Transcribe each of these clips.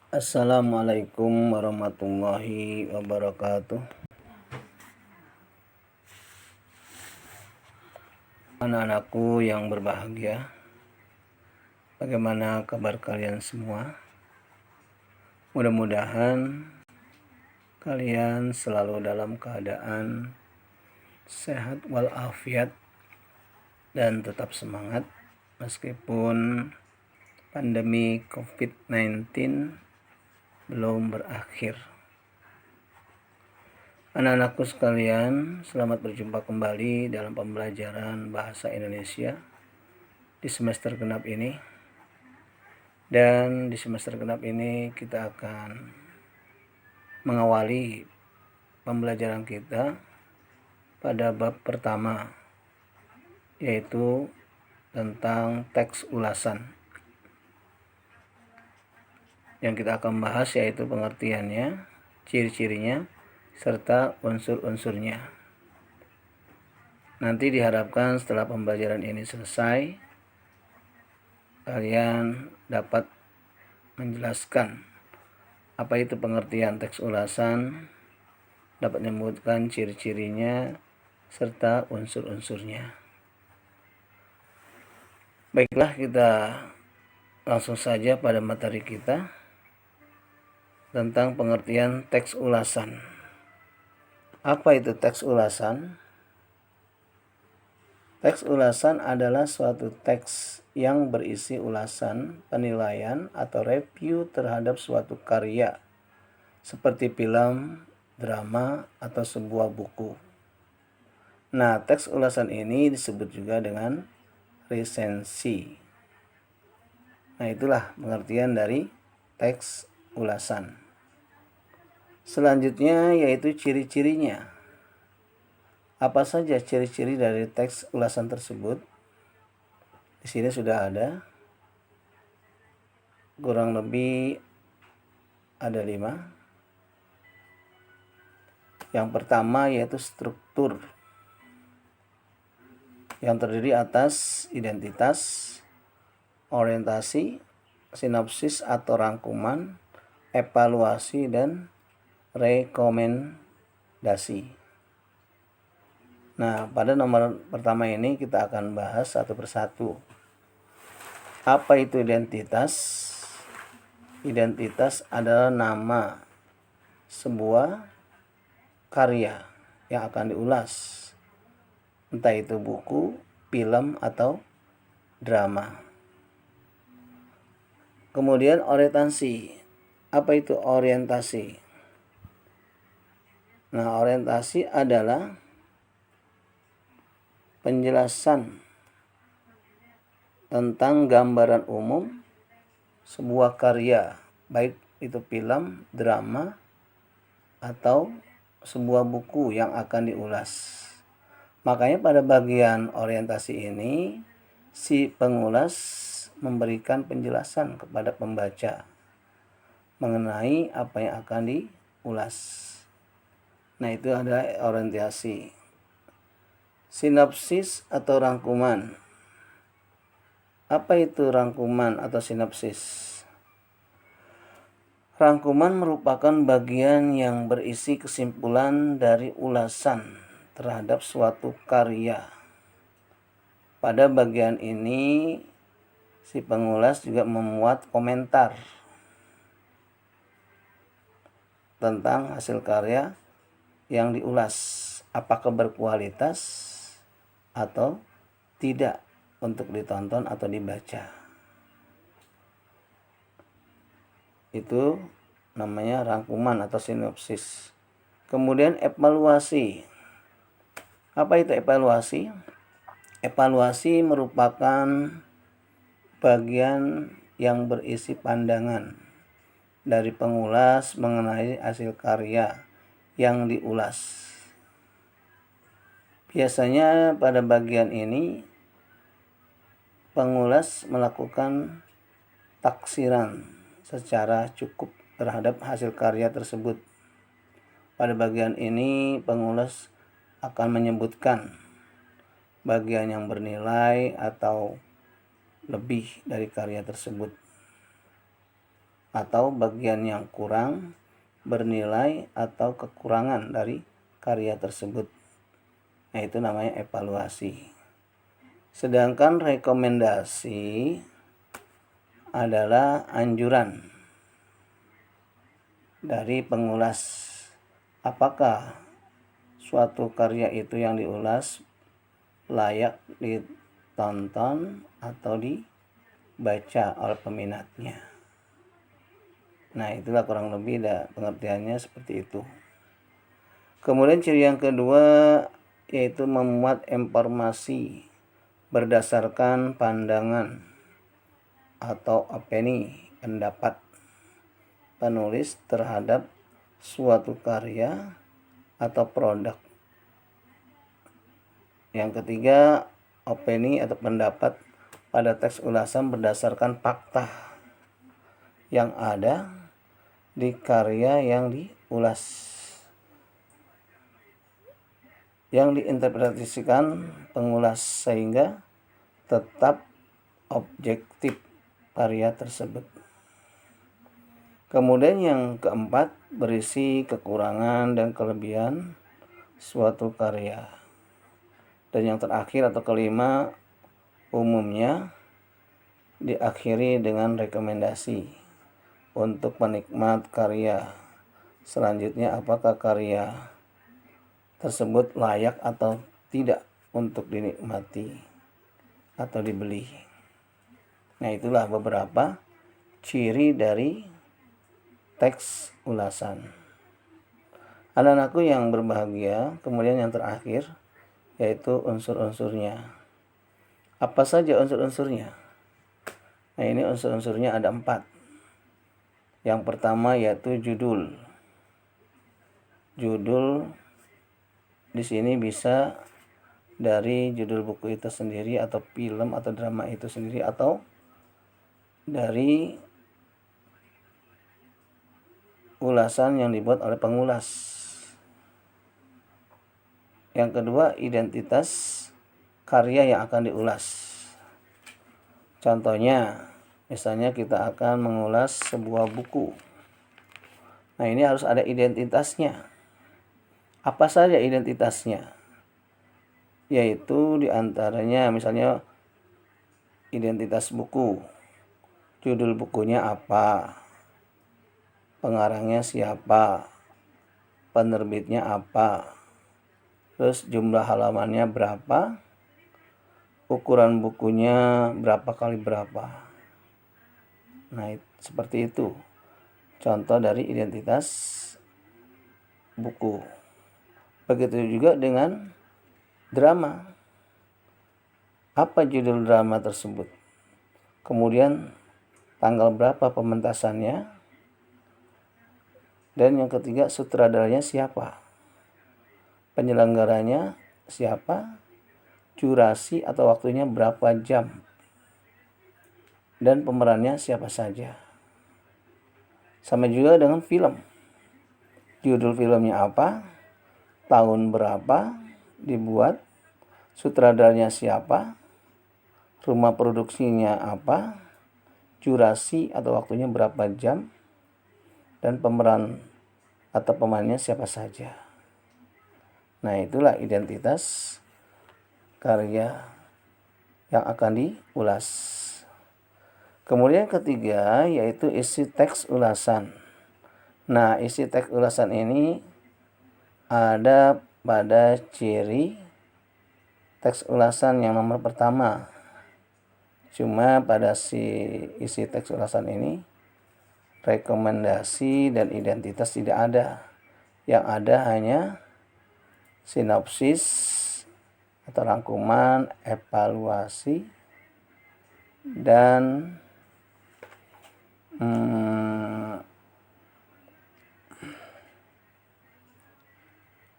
Assalamualaikum warahmatullahi wabarakatuh. Anak-anakku yang berbahagia, bagaimana kabar kalian semua? Mudah-mudahan kalian selalu dalam keadaan sehat walafiat dan tetap semangat meskipun pandemi COVID-19 belum berakhir. Anak-anakku sekalian, selamat berjumpa kembali dalam pembelajaran Bahasa Indonesia di semester genap ini. Dan di semester genap ini kita akan mengawali pembelajaran kita pada bab pertama, yaitu tentang teks ulasan. Yang kita akan bahas yaitu pengertiannya, ciri-cirinya, serta unsur-unsurnya. Nanti diharapkan setelah pembelajaran ini selesai, kalian dapat menjelaskan apa itu pengertian teks ulasan, dapat menyebutkan ciri-cirinya, serta unsur-unsurnya. Baiklah, kita langsung saja pada materi kita tentang pengertian teks ulasan. Apa itu teks ulasan? Teks ulasan adalah suatu teks yang berisi ulasan, penilaian, atau review terhadap suatu karya, seperti film, drama, atau sebuah buku. Nah, teks ulasan ini disebut juga dengan resensi. Nah, itulah pengertian dari teks ulasan. Selanjutnya yaitu ciri-cirinya. Apa saja ciri-ciri dari teks ulasan tersebut? Di sini sudah ada, kurang lebih ada 5. Yang pertama yaitu struktur, yang terdiri atas identitas, orientasi, sinopsis atau rangkuman, evaluasi, dan rekomendasi. Nah, pada nomor pertama ini kita akan bahas satu persatu. Apa itu identitas? Identitas adalah nama sebuah karya yang akan diulas, entah itu buku, film, atau drama. Kemudian orientasi. Apa itu orientasi? Nah, orientasi adalah penjelasan tentang gambaran umum sebuah karya, baik itu film, drama, atau sebuah buku yang akan diulas. Makanya pada bagian orientasi ini, si pengulas memberikan penjelasan kepada pembaca mengenai apa yang akan diulas. Nah, itu adalah orientasi. Sinopsis atau rangkuman. Apa itu rangkuman atau sinopsis? Rangkuman merupakan bagian yang berisi kesimpulan dari ulasan terhadap suatu karya. Pada bagian ini, si pengulas juga memuat komentar tentang hasil karya yang diulas, apakah berkualitas atau tidak untuk ditonton atau dibaca. Itu namanya rangkuman atau sinopsis. Kemudian evaluasi. Apa itu evaluasi? Evaluasi merupakan bagian yang berisi pandangan dari pengulas mengenai hasil karya yang diulas. Biasanya pada bagian ini pengulas melakukan taksiran secara cukup terhadap hasil karya tersebut. Pada bagian ini pengulas akan menyebutkan bagian yang bernilai atau lebih dari karya tersebut. atau bagian yang kurang bernilai atau kekurangan dari karya tersebut. Nah, itu namanya evaluasi. Sedangkan rekomendasi adalah anjuran dari pengulas. Apakah suatu karya itu yang diulas layak ditonton atau dibaca oleh peminatnya. Nah, itulah kurang lebih pengertiannya seperti itu. Kemudian ciri yang kedua yaitu memuat informasi berdasarkan pandangan atau opini, pendapat penulis terhadap suatu karya atau produk. Yang ketiga, opini atau pendapat pada teks ulasan berdasarkan fakta yang ada di karya yang diulas, yang diinterpretasikan pengulas sehingga tetap objektif karya tersebut. Kemudian yang keempat, berisi kekurangan dan kelebihan suatu karya. Dan yang terakhir atau kelima, umumnya diakhiri dengan rekomendasi untuk penikmat karya. Selanjutnya, apakah karya tersebut layak atau tidak untuk dinikmati atau dibeli. Nah, itulah beberapa ciri dari teks ulasan. Anak-anakku yang berbahagia, kemudian yang terakhir yaitu unsur-unsurnya. Apa saja unsur-unsurnya? Nah, ini unsur-unsurnya ada 4. Yang pertama yaitu judul. Judul di sini bisa dari judul buku itu sendiri atau film atau drama itu sendiri atau dari ulasan yang dibuat oleh pengulas. Yang kedua, identitas karya yang akan diulas. Contohnya, misalnya kita akan mengulas sebuah buku. Nah, ini harus ada identitasnya. Apa saja identitasnya? Yaitu diantaranya misalnya identitas buku. Judul bukunya apa? Pengarangnya siapa? Penerbitnya apa? Terus jumlah halamannya berapa? Ukuran bukunya berapa kali berapa? Nah, seperti itu. Contoh dari identitas buku. Begitu juga dengan drama. Apa judul drama tersebut? Kemudian tanggal berapa pementasannya? Dan yang ketiga, sutradaranya siapa? Penyelenggaranya siapa? Durasi atau waktunya berapa jam? Dan pemerannya siapa saja? Sama juga dengan film. Judul filmnya apa? Tahun berapa dibuat? Sutradaranya siapa? Rumah produksinya apa? Durasi atau waktunya berapa jam? Dan pemeran atau pemainnya siapa saja? Nah, itulah identitas karya yang akan diulas. Kemudian ketiga yaitu isi teks ulasan. Nah, isi teks ulasan ini ada pada ciri teks ulasan yang nomor pertama. Cuma pada isi teks ulasan ini rekomendasi dan identitas tidak ada. Yang ada hanya sinopsis atau rangkuman, evaluasi, dan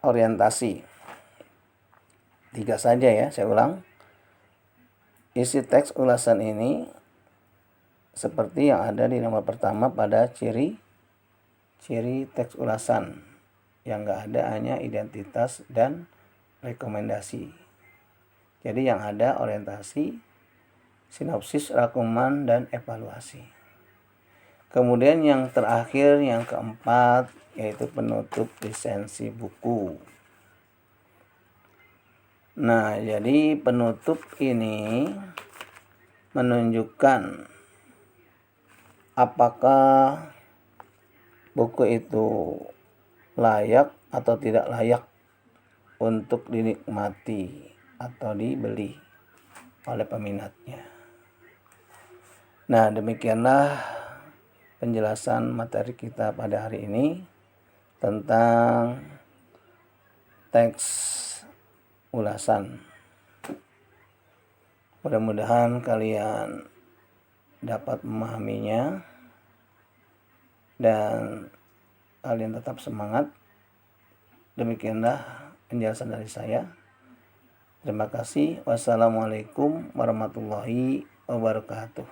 orientasi. 3 saja ya, saya ulang. Isi teks ulasan ini seperti yang ada di nomor pertama pada ciri teks ulasan. Yang enggak ada hanya identitas dan rekomendasi. Jadi yang ada orientasi, sinopsis, rangkuman, dan evaluasi. Kemudian yang terakhir, yang keempat, yaitu penutup lisensi buku. Nah, jadi penutup ini menunjukkan apakah buku itu layak atau tidak layak untuk dinikmati atau dibeli oleh peminatnya. Nah, demikianlah penjelasan materi kita pada hari ini tentang teks ulasan. Mudah-mudahan kalian dapat memahaminya dan kalian tetap semangat. Demikianlah penjelasan dari saya. Terima kasih. Wassalamualaikum warahmatullahi wabarakatuh.